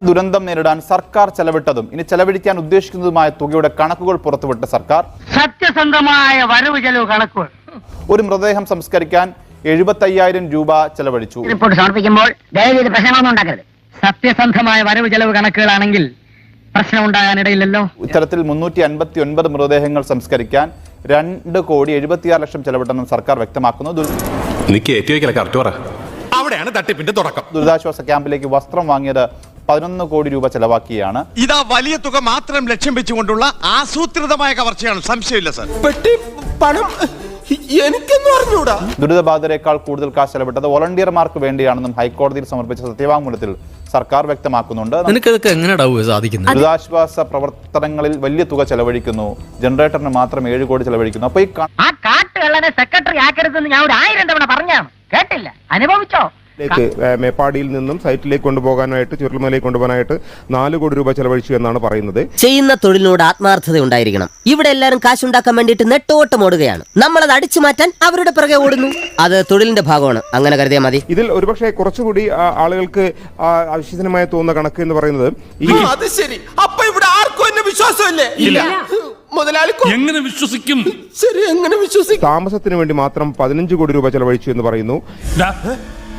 ദുരന്തം നേരിടാൻ സർക്കാർ ചെലവിട്ടതും ഇനി ചെലവഴിക്കാൻ ഉദ്ദേശിക്കുന്നതുമായ തുകയുടെ കണക്കുകൾ പുറത്തുവിട്ട സർക്കാർ സത്യസന്ധമായ വരവ് ചെലവ് കണക്കുകൾ. ഒരു മൃതദേഹം സംസ്കരിക്കാൻ 75,000 രൂപ ചെലവഴിച്ചു. റിപ്പോർട്ട് സമർപ്പിക്കുമ്പോൾ ദയവേത് പ്രശ്നമൊന്നും ഉണ്ടാക്കരുത്. സത്യസന്ധമായ വരവ് ചെലവ് കണക്കുകളാണെങ്കിൽ പ്രശ്നം ഉണ്ടാകാനിടയില്ലല്ലോ. ഇത്തരത്തിൽ 359 മൃതദേഹങ്ങൾ സംസ്കരിക്കാൻ 2,76,00,000 ചെലവിട്ടെന്നും സർക്കാർ വ്യക്തമാക്കുന്നു. അവിടെയാണ് തട്ടിപ്പിന്റെ തുടക്കം. ദുരിതാശ്വാസ ക്യാമ്പിലേക്ക് വസ്ത്രം വാങ്ങിയത് 11 കോടി രൂപ ചെലവാക്കിയാണ്. ഇതാ വലിയ തുക മാത്രം ലക്ഷ്യം വെച്ചുകൊണ്ടുള്ള ആസൂത്രിതമായ കവർച്ചയാണ്, സംശയമില്ല സർ. പണം എനിക്കൊന്നും അറിഞ്ഞൂടാ. ദുരിതബാധിതരെക്കാൾ കൂടുതൽ കാശ് ചെലവിട്ടത് വോളണ്ടിയർമാർക്ക് വേണ്ടിയാണെന്നും ഹൈക്കോടതിയിൽ സമർപ്പിച്ച സത്യവാങ്മൂലത്തിൽ സർക്കാർ വ്യക്തമാക്കുന്നുണ്ട്. ദുരിതാശ്വാസ പ്രവർത്തനങ്ങളിൽ വലിയ തുക ചെലവഴിക്കുന്നു, ജനറേറ്ററിന് മാത്രം 7 കോടി ചെലവഴിക്കുന്നു. അപ്പൊ ആ കാട്ടുകള്ളനെ സെക്രട്ടറി ആക്കരുതെന്ന് ഞാൻ 1000 തവണ പറഞ്ഞാണ്, കേട്ടില്ല, അനുഭവിച്ചോ? മേപ്പാടിയിൽ നിന്നും സൈറ്റിലേക്ക് കൊണ്ടുപോകാനായിട്ട് ചുരുൾമലയിലേക്ക് കൊണ്ടുപോകാനായിട്ട് 4 കോടി രൂപ ചെലവഴിച്ചു എന്നാണ് പറയുന്നത്. ചെയ്യുന്ന തൊഴിലിനോട് ആത്മാർത്ഥത ഉണ്ടായിരിക്കണം. ഇവിടെ എല്ലാവരും കാശുണ്ടാക്കാൻ വേണ്ടിയിട്ട് നെട്ടോട്ടം ഓടുകയാണ്. നമ്മളത് അടിച്ചു മാറ്റാൻ അവരുടെ പിറകെ ഓടുന്നു. അത് തൊഴിലിന്റെ ഭാഗമാണ്, അങ്ങനെ കരുതിയാൽ മതി. ഇതിൽ ഒരുപക്ഷെ കുറച്ചുകൂടി ആളുകൾക്ക് ആവശ്യത്തിനുമായി തോന്നുന്ന കണക്ക് എന്ന് പറയുന്നത് അത് ശരി. അപ്പൊ ഇവിടെ ആർക്കും എന്നെ വിശ്വാസമില്ലേ? ഇല്ല. മുതലാളി എങ്ങനെ വിശ്വസിക്കും? ശരി, എങ്ങനെ വിശ്വസിക്കും? താമസത്തിന് വേണ്ടി മാത്രം 15 കോടി രൂപ ചെലവഴിച്ചു എന്ന് പറയുന്നു.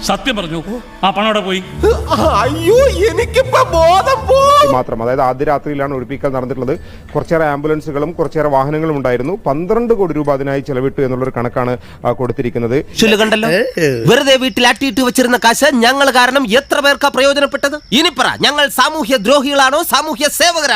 സത്യം പറഞ്ഞു, ആ പണം അവിടെ പോയി. അയ്യോ, എനിക്കിപ്പോ ബോധം പോയി. മാത്രം, അതായത് ആദ്യ രാത്രിയിലാണ് ഒഴിപ്പിക്കൽ നടന്നിട്ടുള്ളത്. കുറച്ചേറെ ആംബുലൻസുകളും കുറച്ചേറെ വാഹനങ്ങളും ഉണ്ടായിരുന്നു. 12 കോടി രൂപ അതിനായി ചെലവിട്ടു എന്നുള്ളൊരു കണക്കാണ് കൊടുത്തിരിക്കുന്നത്. കണ്ടല്ലോ, വെറുതെ വീട്ടിൽ അട്ടിയിട്ട് വെച്ചിരുന്ന കാശ് ഞങ്ങൾ കാരണം എത്ര പേർക്കാ പ്രയോജനപ്പെട്ടത്? ഇനി പറ, ഞങ്ങൾ സാമൂഹ്യ ദ്രോഹികളാണോ സാമൂഹ്യ സേവകരാണോ?